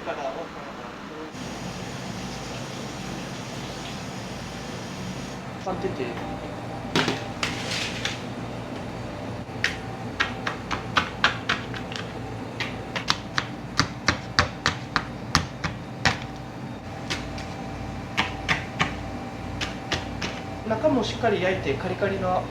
からオープンが待ってて。中もしっかり焼いてカリカリな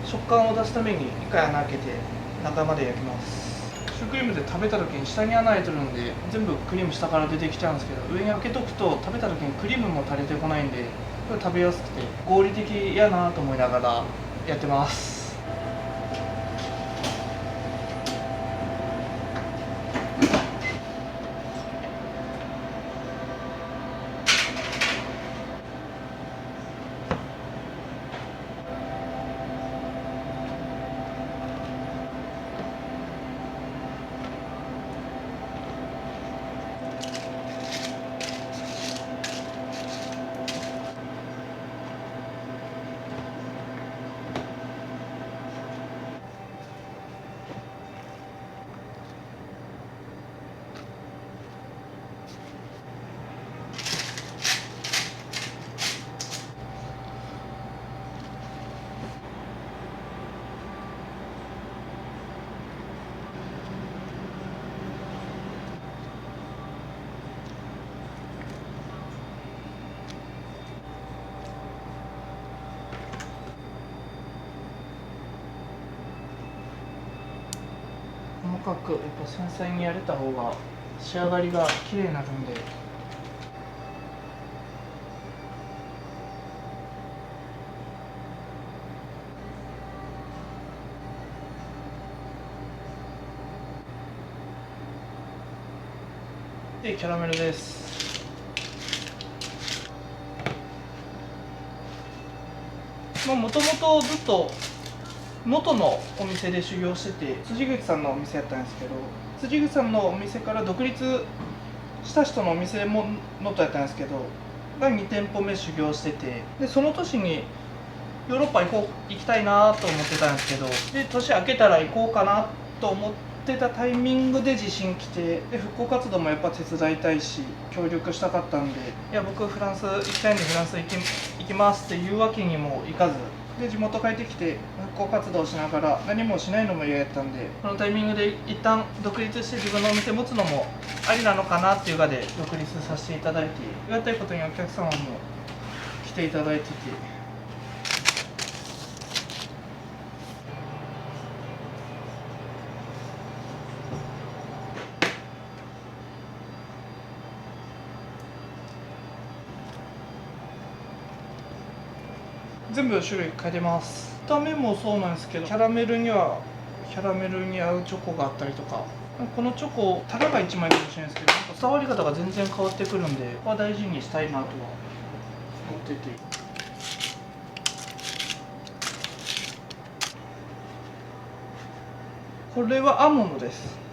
食感を出すために一回穴開けて中まで焼きます。シュークリームで食べた時に下に穴開いてるんで全部クリーム下から出てきちゃうんですけど、上に開けとくと食べた時にクリームも垂れてこないんで、これ食べやすくて合理的やなと思いながらやってます。細かくやっぱ繊細にやれた方が仕上がりが綺麗になるんで。でキャラメルです。もともとずっと元のお店で修行してて、辻口さんのお店やったんですけど、辻口さんのお店から独立した人のお店も能登やったんですけどが2店舗目修行してて、でその年にヨーロッパ行きたいなと思ってたんですけど、で年明けたら行こうかなと思ってたタイミングで地震来て、で復興活動もやっぱ手伝いたいし協力したかったんで、いや僕フランス行きたいんでフランス行きますっていうわけにもいかず、で地元帰ってきて復興活動しながら何もしないのも嫌やったんで、このタイミングで一旦独立して自分のお店持つのもありなのかなっていうかで独立させていただいて、ありがたいことにお客様も来ていただいてて。全部種類変えてます。見た目もそうなんですけど、キャラメルに合うチョコがあったりとか、このチョコたかが1枚かもしれないですけど、触り方が全然変わってくるんで、ここは大事にしたいなとは思ってて。これはアーモンドです。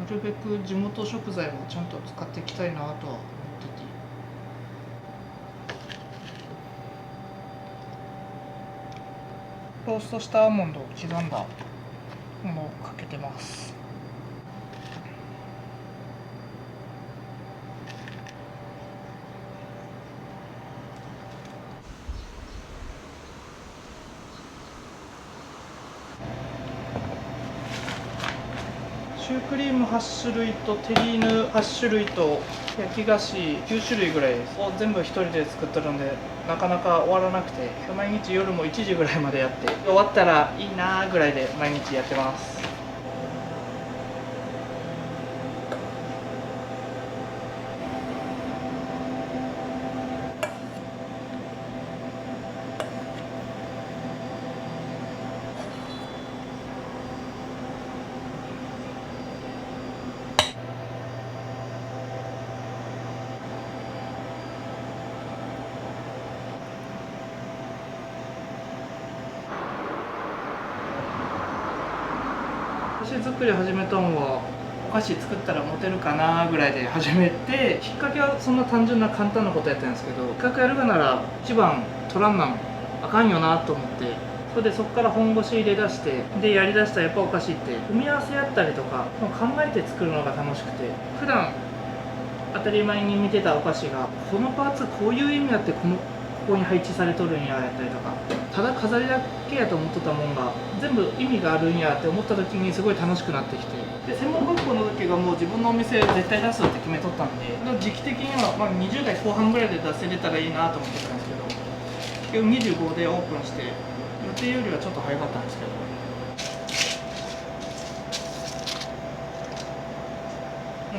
なるべく地元食材をちゃんと使っていきたいなとは思ってて、ローストしたアーモンドを刻んだものをかけてます。シュークリーム8種類とテリーヌ8種類と焼き菓子9種類ぐらいですを全部1人で作ってるんで、なかなか終わらなくて、毎日夜も1時ぐらいまでやって、終わったらいいなーぐらいで毎日やってます。お菓子作り始めたのは、お菓子作ったらモテるかなぐらいで始めて、きっかけはそんな単純な簡単なことやったんですけど、企画やるがなら一番取らんなんあかんよなと思って、そこから本腰入れ出してでやりだしたら、やっぱお菓子って組み合わせやったりとか考えて作るのが楽しくて、普段当たり前に見てたお菓子がこのパーツこういう意味あってここに配置されとるんややったりとか、ただ飾りだけやと思っとったもんが全部意味があるんやって思った時にすごい楽しくなってきて、で専門学校の時がもう自分のお店絶対出すって決めとったんで、時期的には20代後半ぐらいで出せれたらいいなと思ってたんですけど、25でオープンして予定よりはちょっと早かったんですけ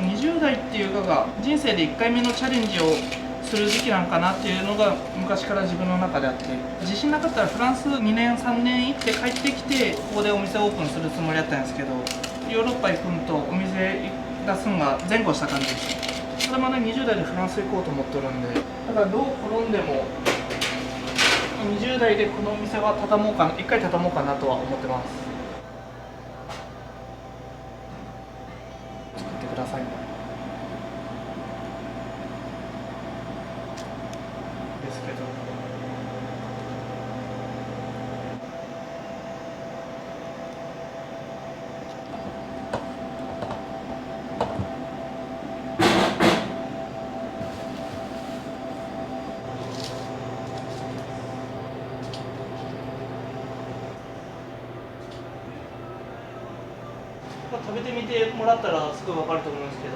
ど、20代っていうかが人生で1回目のチャレンジをする時期なんかなっていうのが昔から自分の中であって、自信なかったらフランス2年3年行って帰ってきてここでお店オープンするつもりだったんですけど、ヨーロッパ行くんとお店出すんが前後した感じです。ただまだ20代でフランス行こうと思ってるんで、だからどう転んでも20代でこのお店は畳もうかな、1回畳もうかなとは思ってます。作ってくださいねですけど、食べてみてもらったらすごい分かると思うんですけど、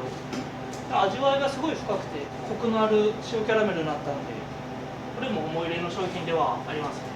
味わいがすごい深くてコクのある塩キャラメルになったんで、これも思い入れの商品ではありますね。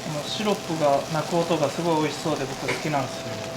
このシロップが鳴く音がすごい美味しそうで僕好きなんですよ。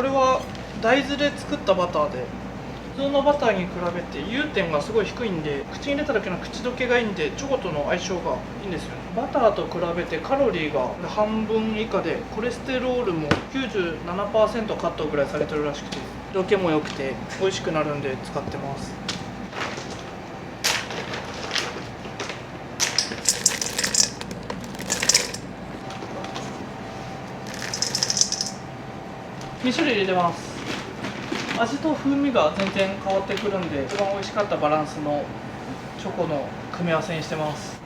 これは大豆で作ったバターで、普通のバターに比べて融点がすごい低いんで、口に入れた時の口どけがいいんでチョコとの相性がいいんですよね。バターと比べてカロリーが半分以下で、コレステロールも 97% カットぐらいされてるらしくて、口どけも良くて美味しくなるんで使ってます。2種類入れてます。味と風味が全然変わってくるんで、一番美味しかったバランスのチョコの組み合わせにしてます。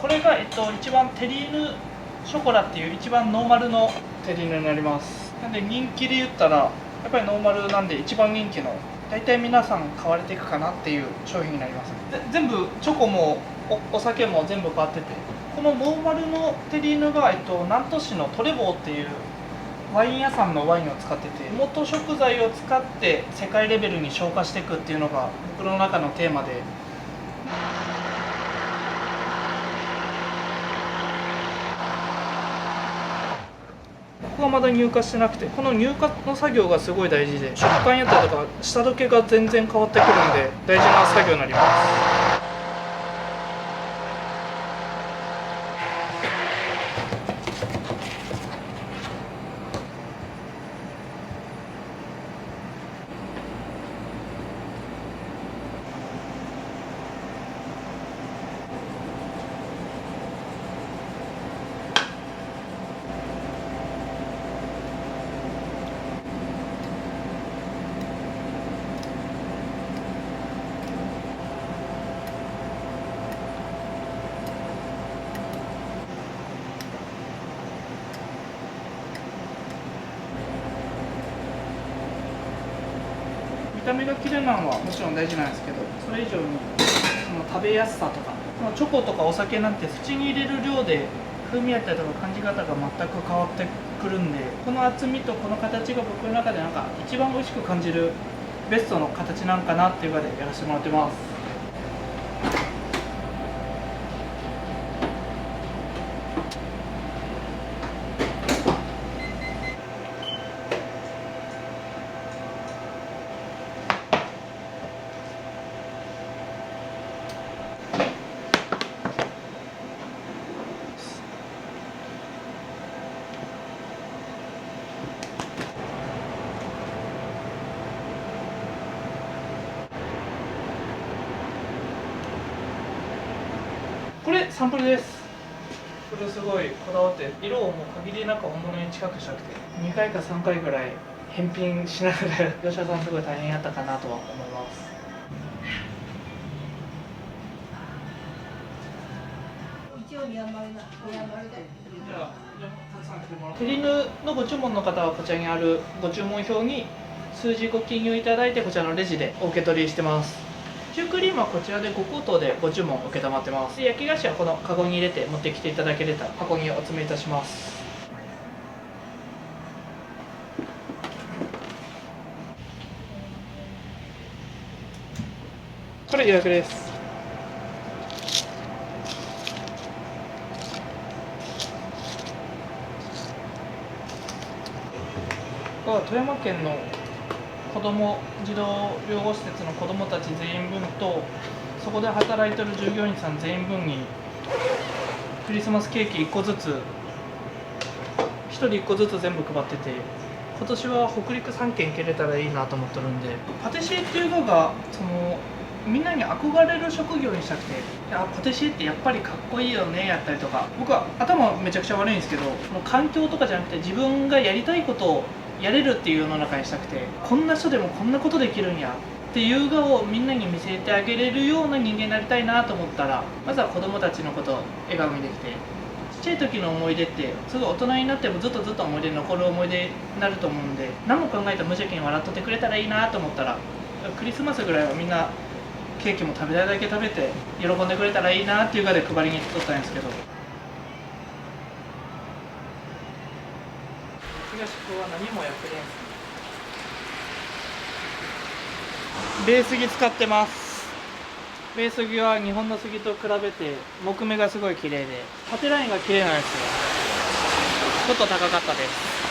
これが、一番テリーヌショコラっていう一番ノーマルのテリーヌになります。なんで人気で言ったらやっぱりノーマルなんで一番人気の、大体皆さん買われていくかなっていう商品になります。全部チョコも お酒も全部変わってて、このノーマルのテリーヌが、南砺市のトレボーっていうワイン屋さんのワインを使ってて、地元食材を使って世界レベルに昇華していくっていうのが僕の中のテーマで。ここがまだ乳化してなくて、この乳化の作業がすごい大事で、食感やったりとか下時計が全然変わってくるんで大事な作業になります。見た目が綺麗なのはもちろん大事なんですけど、それ以上にその食べやすさとか、そのチョコとかお酒なんて口に入れる量で風味やったりとか感じ方が全く変わってくるんで、この厚みとこの形が僕の中でなんか一番美味しく感じるベストの形なんかなっていうかでやらせてもらってます。これサンプルです。これすごいこだわって、色をもう限りなく本物に近くしたくて2回か3回ぐらい返品しながら業者さんすごい大変やったかなとは思います。テリーヌのご注文の方はこちらにあるご注文表に数字ご記入いただいて、こちらのレジでお受け取りしてます。シュークリームはこちらで5口頭でご注文を承ってます。で焼き菓子はこのカゴに入れて持ってきていただければ箱にお詰めいたします。これはい、予約です。ここは富山県の児童養護施設の子どもたち全員分と、そこで働いてる従業員さん全員分にクリスマスケーキ1個ずつ、1人1個ずつ全部配ってて、今年は北陸3県行けれたらいいなと思ってるんで、パティシエっていうのがみんなに憧れる職業にしたくて、いやパティシエってやっぱりかっこいいよねやったりとか、僕は頭めちゃくちゃ悪いんですけど、もう環境とかじゃなくて自分がやりたいことをやれるっていう世の中にしたくて、こんな人でもこんなことできるんやっていう顔をみんなに見せてあげれるような人間になりたいなと思ったら、まずは子供たちのことを笑顔にできて、ちっちゃい時の思い出ってすごい大人になってもずっと思い出に残る思い出になると思うんで、何も考えたら無邪気に笑っとってくれたらいいなと思ったら、クリスマスぐらいはみんなケーキも食べたいだけ食べて喜んでくれたらいいなっていうかで配りに行っとったんですけど、東君は何もやってるんですか？ベース木使ってます。ベース木は日本の杉と比べて木目がすごい綺麗で、縦ラインが綺麗なんですよ。ちょっと高かったです。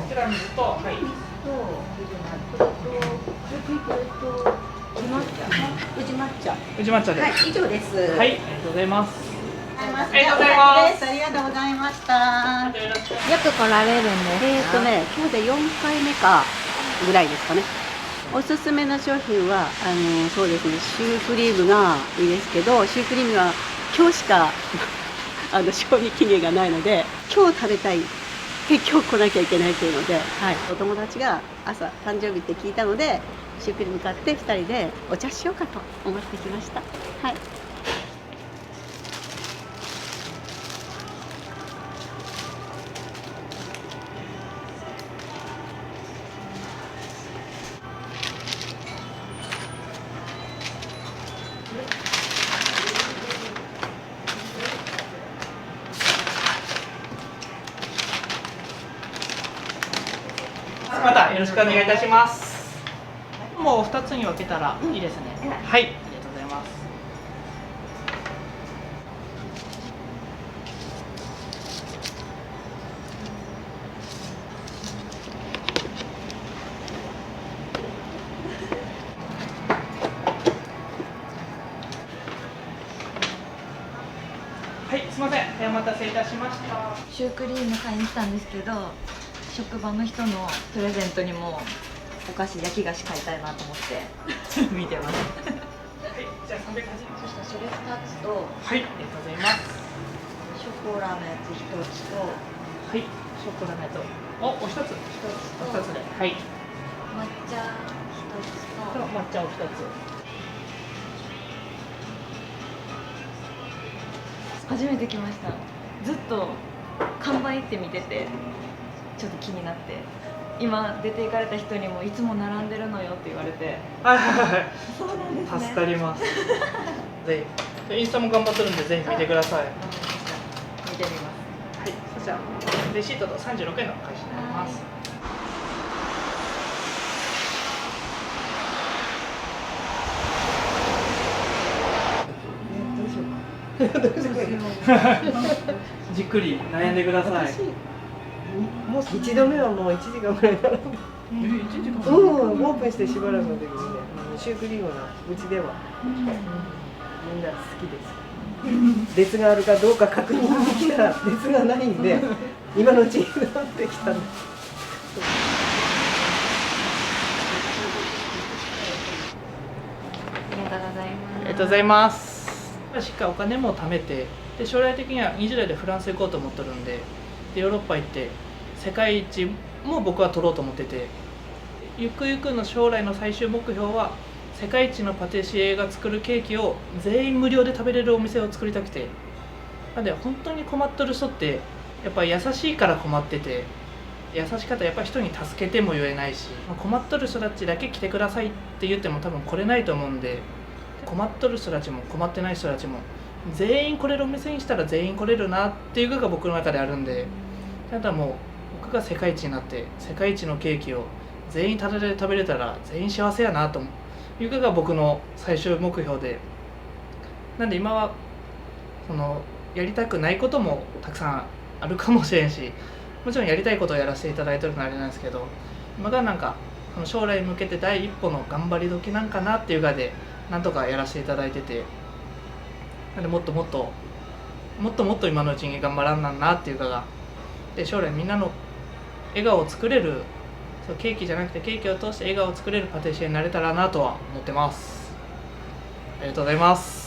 ティラミスと、はい。宇治抹茶。宇治抹茶で。はい、以上です。はい、ありがとうございます。ありがとうございます。ありがとうございました。よく来られるんですか？今日で4回目かぐらいですかね。おすすめの商品はそうですね、シュークリームがいいですけど、シュークリームは今日しか賞味期限がないので、今日食べたい。今日来なきゃいけないというので、はい、お友達が朝誕生日って聞いたので、シュークリーム買って2人でお茶しようかと思ってきました。はい。またよろしくお願いいたします。もう2つに分けたらいいですね。はい、ありがとうございます。はい、すみません、お待たせいたしました。シュークリーム買いに来たんですけど、職場の人のプレゼントにもお菓子、焼き菓子買いたいなと思って見てます。はい、じゃあ380円。そしたらそれ2つと、はい、ありがとうございます。ショコラのやつ1つと、はい、ショコラのやつお1つ。2つで、はい。抹茶1つとと、抹茶を1つ。初めて来ました。ずっと看板行って見ててちょっと気になって、今出て行かれた人にもいつも並んでるのよって言われて、はいはいはい、そうなんですね。助かります。で、インスタも頑張ってるんでぜひ見てください。見てみます。はい、そしたらレシートと36円の開始になります。じっくり悩んでください。もう1度目はもう1時間ぐらい並ぶ。1時間。オープンしてしばらくの時にね、シュークリームがうちでは、みんな好きです。列があるかどうか確認できたら列がないんで、今のうちになってきたんです。ありがとうございます。ありがとうございます。しっかりお金も貯めてで将来的には20代でフランス行こうと思ってるんで、ヨーロッパ行って世界一も僕は取ろうと思ってて、ゆくゆくの将来の最終目標は世界一のパティシエが作るケーキを全員無料で食べれるお店を作りたくて、なんで本当に困ってる人ってやっぱり優しいから困ってて、優しかったらやっぱり人に助けても言えないし、困っとる人たちだけ来てくださいって言っても多分来れないと思うんで、困っとる人たちも困ってない人たちも全員来れるお店にしたら全員来れるなっていうのが僕の中であるんで、ただもう僕が世界一になって世界一のケーキを全員タダで食べれたら全員幸せやなというのが僕の最終目標で、なんで今はそのやりたくないこともたくさんあるかもしれんし、もちろんやりたいことをやらせていただいてるのはあれなんですけど、今がなんかその将来に向けて第一歩の頑張り時なんかなっていうかでなんとかやらせていただいてて、なんでもっともっと今のうちに頑張らんなんなっていうかがで、将来みんなの笑顔を作れる、そうケーキじゃなくてケーキを通して笑顔を作れるパティシエになれたらなとは思ってます。ありがとうございます。